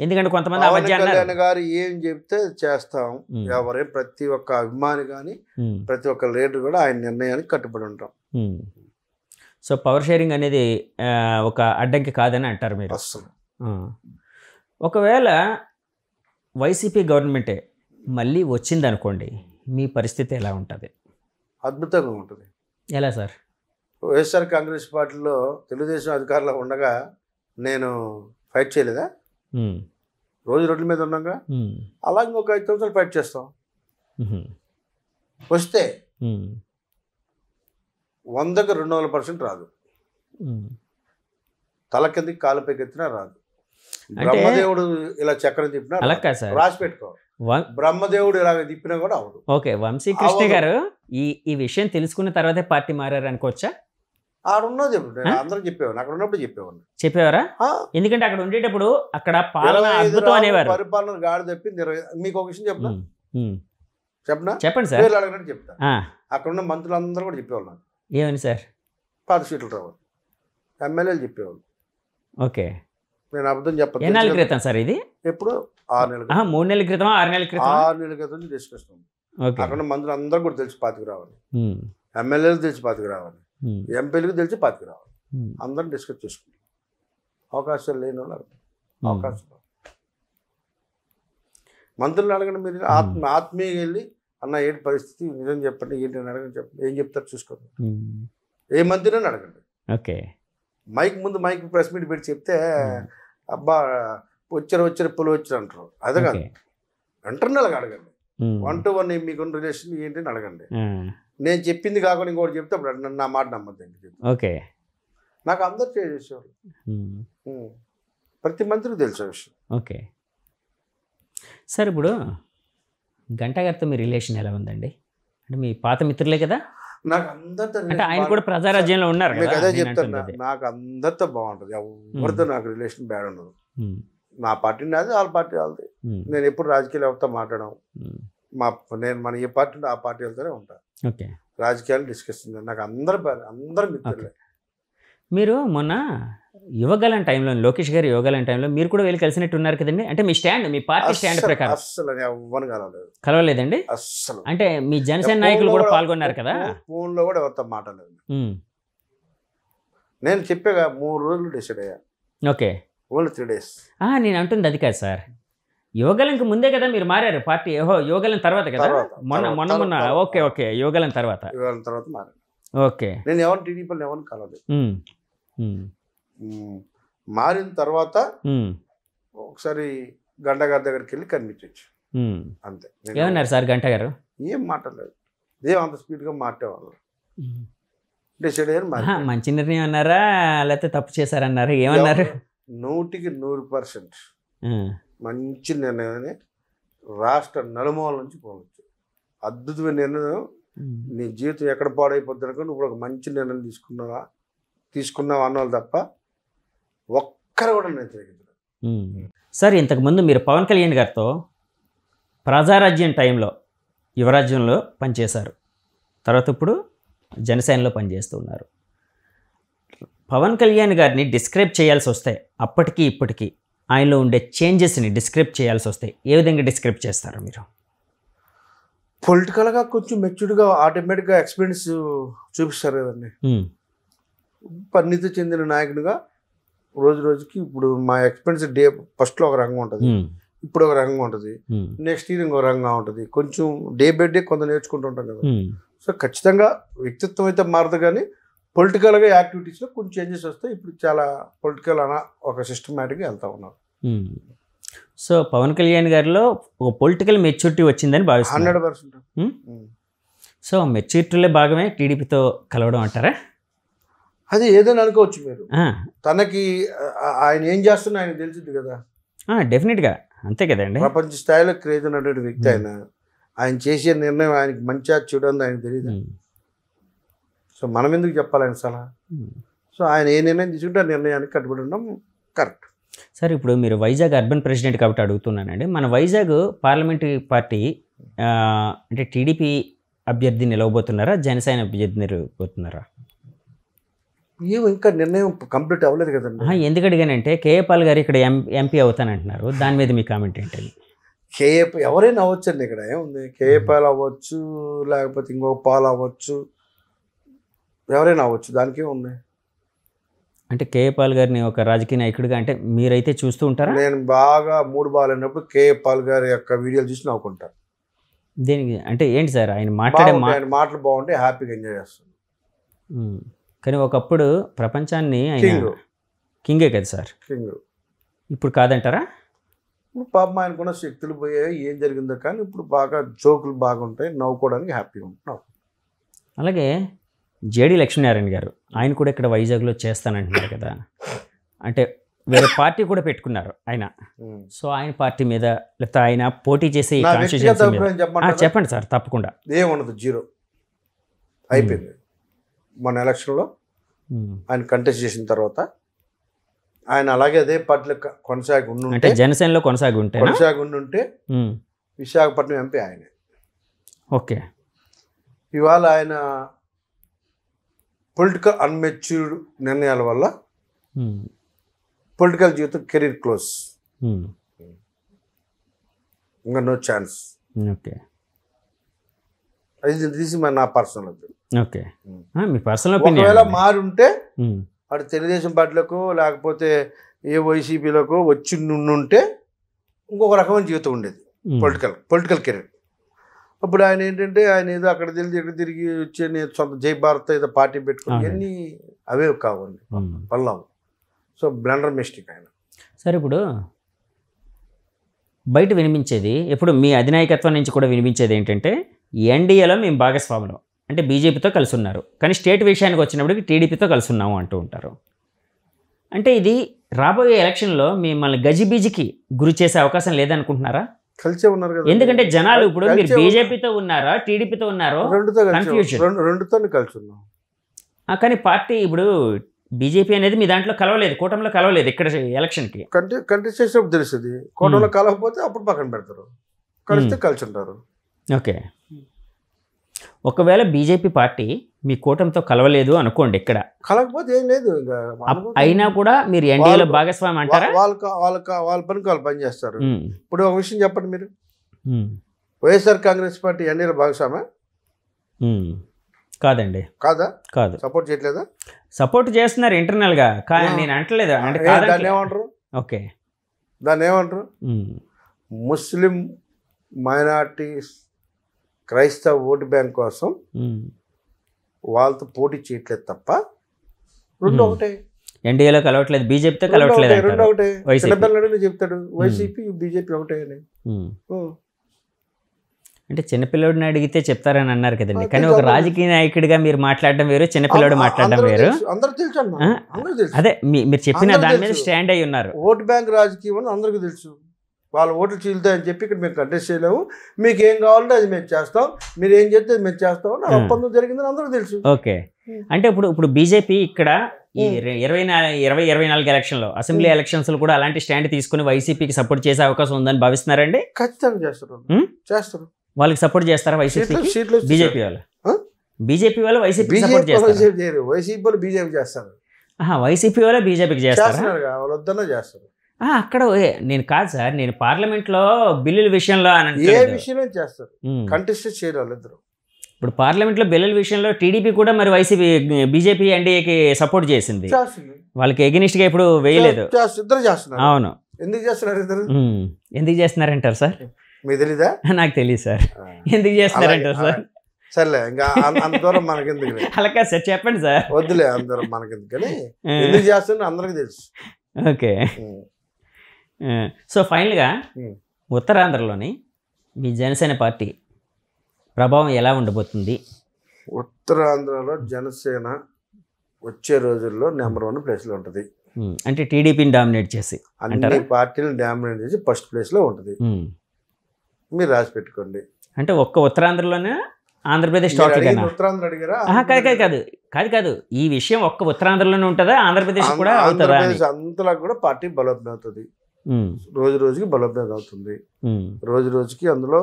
ఎందుకంటే కొంతమంది పవన్ అబద్ధం అన్నారు. కళ్యాణ్ గారు ఏం చెప్తే చేస్తాం. ఎవరైనా ప్రతి ఒక్క అభిమాని కానీ ప్రతి ఒక్క లీడర్ కూడా ఆయన నిర్ణయానికి కట్టుబడి ఉంటాం. సో పవర్ షేరింగ్ అనేది ఒక అడ్డంకి కాదని అంటారు మీరు. అస్సలు ఒకవేళ వైసీపీ గవర్నమెంటే మళ్ళీ వచ్చిందనుకోండి, మీ పరిస్థితి ఎలా ఉంటుంది? అద్భుతంగా ఉంటుంది. ఎలా సార్? వైఎస్ఆర్ కాంగ్రెస్ పార్టీలో తెలుగుదేశం అధికారంలో ఉండగా నేను ఫైట్ చేయలేదా? రోజు రోడ్ల మీద ఉన్నాగా. అలా ఇంకొక 5 సంవత్సరాలు ఫైట్ చేస్తాం. వస్తే 100కి 200% రాదు. తల కిందకి కాలుపైకి ఎత్తినా రాదు. బ్రహ్మదేవుడు ఇలా చక్రం తిప్పినా అలా కాదు సార్, రాసి పెట్టుకో. బ్రహ్మదేవుడు ఇలాగ తిప్పినా కూడా అవదు. ఓకే, వంశీకృష్ణ గారు ఈ విషయం తెలుసుకున్న తర్వాతే పార్టీ మారారు అనుకోవచ్చా? ఆడున్నది నేను అందరూ చెప్పేవాడిని, అక్కడ ఉన్నప్పుడు చెప్పేవారా? ఎందుకంటే అక్కడ ఉండేటప్పుడు అక్కడ పాలన అద్భుతం అనేవారు. పరిపాలన గాడి తప్పింది 20. మీకు ఒక విషయం చెప్పనా? చెప్పండి సార్. పేర్లు అడగనట్టు చెప్తా. అక్కడ ఉన్న మంత్రులందరూ కూడా చెప్పేవాళ్ళు. ఏమని సార్? 10 సీట్లు రావాలి. ఎమ్మెల్యేలు చెప్పేవాళ్ళు. ఓకే, నేను అబద్ధం చెప్పను. 4 నెలల క్రితం సార్ ఇది? ఎప్పుడు 6 నెలలు, 3 నెలల క్రితం, 6 నెలల క్రితం? 6 నెలల క్రితం డిస్కషన్. అక్కడ మంత్రులు అందరూ కూడా తెలిసి 25 రావాలి. ఎమ్మెల్యేలు తెలిసి 25 రావాలి. ఎంపీలకు తెలిసి 25 రావాలి. అందరం డిస్కస్ చేసుకుంటాం. అవకాశాలు లేని వాళ్ళు అవకాశం. మంత్రులు అడగండి మీరు. ఆత్మీయంగా వెళ్ళి అన్న ఏంటి పరిస్థితి, నిజం చెప్పండి, ఏంటి అని అడగండి. చెప్పండి, ఏం చెప్తారు చూసుకోండి. ఏ మంత్రిని అడగండి. ఓకే, మైక్ ప్రెస్ మీట్ పెట్టి చెప్తే అబ్బా వచ్చారు పులు వచ్చారు అంటారు. అదే కాదు, ఇంటర్నల్గా అడగండి. 1-to-1 మీకున్న రిలేషన్ ఏంటి అని అడగండి. నేను చెప్పింది కాకుండా ఇంకోటి చెప్తే అప్పుడు నా మాట నమ్మద్దండి. ఓకే, నాకు అందరు చేసేవాళ్ళు, ప్రతి మంత్రికి తెలిసే విషయం. ఓకే సార్, ఇప్పుడు గంటా గారితో మీ రిలేషన్ ఎలా ఉందండి? అంటే మీ పాత మిత్రులే కదా? నాకు అందరితో, అంటే ఆయన కూడా ప్రజారాజ్యంలో ఉన్నారు కదా. అదే చెప్తాను, నాకు అందరితో బాగుంటుంది. ఎవరితో నాకు రిలేషన్ బ్యాడ్ ఉండదు. నా పార్టీ నాది, వాళ్ళ పార్టీ వాళ్ళది. నేను ఎప్పుడు రాజకీయాలు ఎవరితో మాట్లాడడం. మన ఏ పార్టీ ఉంటే ఆ పార్టీ వెళ్తూనే ఉంటాను. ఓకే, రాజకీయాలు డిస్కషన్. నాకు అందరు మిత్రులే. మీరు మొన్న యువగలం టైంలో, లోకేష్ గారి యువగలం టైంలో మీరు కూడా వెళ్ళి కలిసినట్టు ఉన్నారు కదండి? అంటే మీ స్టాండ్, మీ పార్టీ స్టాండ్ ప్రకారం అస్సలు ఎవ్వరు కలవలేదండి? అస్సలు. అంటే మీ జనసేన నాయకులు కూడా పాల్గొన్నారు కదా? ఫోన్లో కూడా ఎవరితో మాట్లాడలేదు. నేను చెప్పాగా 3 రోజులు డిసైడ్ అయ్యా. Okay, only 3 days. నేను అంటుంది అది కాదు సార్, యువగలంకి ముందే కదా మీరు మారారు పార్టీ? యువగలం తర్వాత కదా? మొన్న ఓకే, యువగలం తర్వాత మారారు. ఓకే, నేను ఎవరిని టీడీపీలో ఎవరిని కలవలేదు. మారిన తర్వాత ఒకసారి గంటా గారి దగ్గరికి వెళ్ళి కనిపించవచ్చు అంతే. ఏమన్నారు సార్ గంటా గారు? ఏం మాట్లాడలేదు. అంత స్పీడ్గా మాట్లాడేవాళ్ళు. డిసైడ్ అయ్యారు. మంచి నిర్ణయం అన్నారా లేకపోతే తప్పు చేశారన్నారా? ఏమన్నారు? 100% మంచి నిర్ణయాన్ని రాష్ట్ర నలుమూల నుంచి పోవచ్చు. అద్భుతమైన నిర్ణయం. నీ జీవితం ఎక్కడ పాడైపోద్ది అనుకో, నువ్వు ఒక మంచి నిర్ణయం తీసుకున్నావు అన్నవాళ్ళు తప్ప ఒక్కరు కూడా వ్యతిరేకించలేదు. సార్, ఇంతకుముందు మీరు పవన్ కళ్యాణ్ గారితో ప్రజారాజ్యం టైంలో యువరాజ్యంలో పనిచేశారు, తర్వాత ఇప్పుడు జనసేనలో పనిచేస్తూ ఉన్నారు. పవన్ కళ్యాణ్ గారిని డిస్క్రైబ్ చేయాల్సి వస్తే అప్పటికి ఇప్పటికీ ఆయనలో ఉండే చేంజెస్ని డిస్క్రైబ్ చేయాల్సి వస్తే ఏ విధంగా డిస్క్రైబ్ చేస్తారు మీరు? పొలిటికల్గా కొంచెం మెచ్యూర్డ్గా ఆటోమేటిక్గా ఎక్స్పీరియన్స్ చూపిస్తారు కదండి. పరిణితి చెందిన నాయకుడిగా రోజు రోజుకి ఇప్పుడు మా ఎక్స్పీరియన్స్ ఫస్ట్లో ఒక రంగం ఉంటుంది, ఇప్పుడు ఒక రంగం ఉంటుంది, నెక్స్ట్ ఇయర్ ఇంకో రంగం ఉంటుంది. కొంచెం డే బై డే కొంత నేర్చుకుంటూ ఉంటాం కదా. సో ఖచ్చితంగా వ్యక్తిత్వం అయితే మారదు, కానీ పొలిటికల్గా యాక్టివిటీస్లో కొన్ని చేంజెస్ వస్తాయి. ఇప్పుడు చాలా పొలిటికల్ ఒక సిస్టమేటిక్గా వెళ్తూ ఉన్నారు. సో పవన్ కళ్యాణ్ గారిలో ఒక పొలిటికల్ మెచ్యూరిటీ వచ్చిందని భావిస్తున్నారు. 100%. సో మెచ్యూరిటీలో భాగమే టీడీపీతో కలవడం అంటారా? అది ఏదైనా అనుకోవచ్చు మీరు. తనకి ఆయన ఏం చేస్తున్నా ఆయన తెలిసింది కదా. డెఫినెట్గా అంతే కదండి. ప్రపంచ స్థాయిలో క్రేజ్ ఉన్నటువంటి వ్యక్తి ఆయన చేసే నిర్ణయం ఆయనకి మంచిగా చూడండి ఆయన తెలియదు. సో మనం ఎందుకు చెప్పాలి ఆయన సలహా? సో ఆయన ఏ నిర్ణయం తీసుకుంటే ఆ నిర్ణయానికి కట్టుబడి ఉండడం కరెక్ట్. సార్, ఇప్పుడు మీరు వైజాగ్ అర్బన్ ప్రెసిడెంట్ కాబట్టి అడుగుతున్నానండి. మన వైజాగ్ పార్లమెంటరీ పార్టీ అంటే టీడీపీ అభ్యర్థి నిలవబోతున్నారా, జనసేన అభ్యర్థి నిలవబోతున్నారా? ఏమో ఇంకా నిర్ణయం కంప్లీట్ అవ్వలేదు కదండి. ఎందుకు అడిగానంటే కేఏ పాల్ గారు ఇక్కడ ఎంపీ అవుతానంటున్నారు, దాని మీద మీ కామెంట్ ఏంటండి? కేఏ ఎవరైనా అవ్వచ్చండి, ఇక్కడ ఏముంది, కేఏ పాల్ అవ్వచ్చు, లేకపోతే ఇంకొక పాల్ అవ్వచ్చు, ఎవరైనా అవ్వచ్చు, దానికే ఉంది. అంటే కేఏ పాల్ గారిని ఒక రాజకీయ నాయకుడిగా అంటే మీరైతే చూస్తూ ఉంటారా? నేను బాగా మూడు బాగాలైనప్పుడు కేఏ పాల్ గారి యొక్క వీడియోలు చూసి నవ్వుకుంటాను. దేనికి అంటే ఏంటి సార్ ఆయన మాట్లాడే ఆయన మాటలు బాగుంటే హ్యాపీగా ఎంజాయ్ చేస్తాను. కానీ ఒకప్పుడు ప్రపంచాన్ని ఆయన కింగే కదా సార్, కింగ్. ఇప్పుడు కాదంటారా? ఇప్పుడు పాపం ఆయనకున్న శక్తులు పోయాయి, ఏం జరిగిందో కానీ ఇప్పుడు బాగా జోకులు బాగుంటాయి, నవ్వుకోవడానికి హ్యాపీగా ఉంటున్నాం. అలాగే జేడి లక్ష్మీనారాయణ గారు ఆయన కూడా ఇక్కడ వైజాగ్లో చేస్తానంటున్నారు కదా, అంటే వేరే పార్టీ కూడా పెట్టుకున్నారు ఆయన. సో ఆయన పార్టీ మీద లేకపోతే ఆయన పోటీ చేసే చెప్పండి సార్. తప్పకుండా. ఏముండదు, జీరో అయిపోయింది. మన ఎలక్షన్లో ఆయన కంటెస్ట్ చేసిన తర్వాత ఆయన అలాగే అదే పార్టీలో కొనసాగి ఉంటే, జనసేనలో కొనసాగి ఉంటే విశాఖపట్నం ఎంపీ ఆయనే. ఓకే. ఇవాళ ఆయన పొలిటికల్ అన్మెచ్యూర్డ్ నిర్ణయాల వల్ల పొలిటికల్ జీవితం కెరీర్ క్లోజ్, ఇంకా నో ఛాన్స్. ఓకే. అది తీసి మరి నా పర్సనల్ ఒపీనియన్. ఓకే, మీ పర్సనల్ ఒపీనియన్. ఒకవేళ మారి ఉంటే అటు తెలుగుదేశం పార్టీలకు లేకపోతే ఏ వైసీపీలకు వచ్చి నుండుంటే ఇంకొక రకమైన జీవితం ఉండేది, పొలిటికల్ కెరీర్. అప్పుడు ఆయన ఏంటంటే ఆయన ఏదో అక్కడ తెలిసి ఎక్కడ తిరిగి వచ్చి నేను సొంత జై భారత్ ఏదో పార్టీ పెట్టుకుని ఇవన్నీ అవే కావండి పల్లాము. సో బ్లండర్ మిస్టేక్ ఆయన. సరే, ఇప్పుడు బయట వినిపించేది ఎప్పుడు మీ అధినాయకత్వం నుంచి కూడా వినిపించేది ఏంటంటే ఎన్డీఏలో మేము భాగస్వాములం, అంటే బీజేపీతో కలిసి ఉన్నారు, కానీ స్టేట్ విషయానికి వచ్చినప్పటికి టీడీపీతో కలిసి ఉన్నాము అంటూ ఉంటారు. అంటే ఇది రాబోయే ఎలక్షన్లో మిమ్మల్ని గజిబిజికి గురి చేసే అవకాశం లేదనుకుంటున్నారా? కలిసే ఉన్నారు కదా, ఎందుకంటే జనాలు ఇప్పుడు మీరు బీజేపీతో ఉన్నారా టీడీపీతో ఉన్నారో రెండుతో కలిసి ఉన్నాం. కానీ పార్టీ ఇప్పుడు బీజేపీ అనేది మీ దాంట్లో కలవలేదు, కూటమిలో కలవలేదు. ఇక్కడ ఎలక్షన్కి కంటెస్ట్ చేసినప్పుడు తెలుస్తుంది, కూటమిలో కలవకపోతే అప్పుడు పక్కన పెడతారు, కలిస్తే కలిసి ఉంటారు. ఓకే. ఒకవేళ బీజేపీ పార్టీ మీ కూటమితో కలవలేదు అనుకోండి, ఇక్కడ కలవకపోతే ఏం లేదు, అయినా కూడా మీరు ఎన్డీఏలో భాగస్వామి అంటారా? వాళ్ళ పనికి వాళ్ళు పని చేస్తారు. ఇప్పుడు ఒక విషయం చెప్పండి, మీరు వైఎస్ఆర్ కాంగ్రెస్ పార్టీ ఎన్డీఏలో భాగస్వామ్యా? కాదండి. కాదు. సపోర్ట్ చేయట్లేదా? సపోర్ట్ చేస్తున్నారు ఇంటర్నల్గా, కానీ నేను అంటలేదు. అంటే దాన్ని ఏమంటారు? ఓకే, దాన్ని ఏమంటారు? ముస్లిం మైనారిటీస్ క్రైస్తవ ఓటు బ్యాంక్ కోసం వాళ్ళతో పోటీ చేయట్లేదు తప్ప రెండు ఒకటే. ఎన్డీఏలో కలవట్లేదు, బీజేపీతో కలవట్లేదు, రెండు ఒకటే. చిన్నపిల్లడు చెప్తాడు వైసీపీ బీజేపీ ఒకటే అని. అంటే చిన్నపిల్లడిని అడిగితే చెప్తారని అన్నారు కదండి, కానీ ఒక రాజకీయ నాయకుడిగా మీరు మాట్లాడడం వేరు, చిన్నపిల్లడు మాట్లాడడం వేరు. అందరూ తెలుసు. అదే మీరు చెప్పిన దాని మీద స్టాండ్ అయ్యి ఉన్నారు. ఓటు బ్యాంక్ రాజకీయం అని అందరికీ తెలుసు. వాళ్ళ ఓట్లు చీలుతాయని చెప్పి ఇక్కడ మేము కంటెస్ట్ చేయలేము, మీకు ఏం కావాలంటే అది మేము చేస్తాం, మీరు ఏం చెప్తే మేము చేస్తాం అని ఒప్పందం జరిగిందని అందరికీ తెలుసు. ఓకే. అంటే ఇప్పుడు బీజేపీ ఇక్కడ ఈ 2024 ఎలక్షన్లో అసెంబ్లీ ఎలక్షన్స్ లో కూడా అలాంటి స్టాండ్ తీసుకుని వైసీపీకి సపోర్ట్ చేసే అవకాశం ఉందని భావిస్తున్నారండి? ఖచ్చితంగా చేస్తారు. వాళ్ళకి సపోర్ట్ చేస్తారా వైసీపీ? బీజేపీ వాళ్ళు వైసీపీ సపోర్ట్ చేస్తారు, వైసీపీ వాళ్ళు బీజేపీ చేస్తారు. వైసీపీ వాళ్ళు బీజేపీకి చేస్తారు, వాళ్ళు వద్దన్నా చేస్తారు. అక్కడ నేను కాదు సార్, నేను పార్లమెంట్లో బిల్లుల విషయంలో ఏ విషయంలో చేస్తారు, కంటెస్ట్ చేయరు వాళ్ళిద్దరు. ఇప్పుడు పార్లమెంట్లో బిల్లుల విషయంలో టీడీపీ కూడా మరి వైసీపీ బీజేపీ ఎన్డీఏకి సపోర్ట్ చేసింది, వాళ్ళకి ఎగనిస్ట్గా ఇప్పుడు వేయలేదు. ఇద్దరు చేస్తున్నారు. అవును. ఎందుకు చేస్తున్నారు ఇద్దరు? ఎందుకు చేస్తున్నారంటారు సార్? మీకు తెలీదా? నాకు తెలియదు సార్, ఎందుకు చేస్తున్నారంటారు సార్? సర్లే, ఇంకా అంత దూరం మనకెందుకు. అలాగే సార్, చెప్పండి సార్. వద్దులే, అంత దూరం మనకెందుకని. ఎందుకు చేస్తున్నా అందరికీ తెలుసు. ఓకే. సో ఫైనల్గా ఉత్తరాంధ్రలోని మీ జనసేన పార్టీ ప్రభావం ఎలా ఉండబోతుంది? ఉత్తరాంధ్రలో జనసేన వచ్చే రోజుల్లో నెంబర్ 1 ప్లేస్లో ఉంటుంది. అంటే టీడీపీని డామినేట్ చేసి, అన్ని పార్టీలను డామినేట్ చేసి ఫస్ట్ ప్లేస్లో ఉంటుంది. మీరు రాసి పెట్టుకోండి. అంటే ఒక్క ఉత్తరాంధ్రలోనే ఆంధ్రప్రదేశ్ ఉత్తరాంధ్ర అడిగారా? కాదు, ఈ విషయం ఒక్క ఉత్తరాంధ్రలోనే ఉంటుందా, ఆంధ్రప్రదేశ్ కూడా అవుతుందా? అంతలా కూడా పార్టీ బలోపేతం అవుతుంది, రోజు రోజుకి బలోపేతం అవుతుంది. రోజు రోజుకి అందులో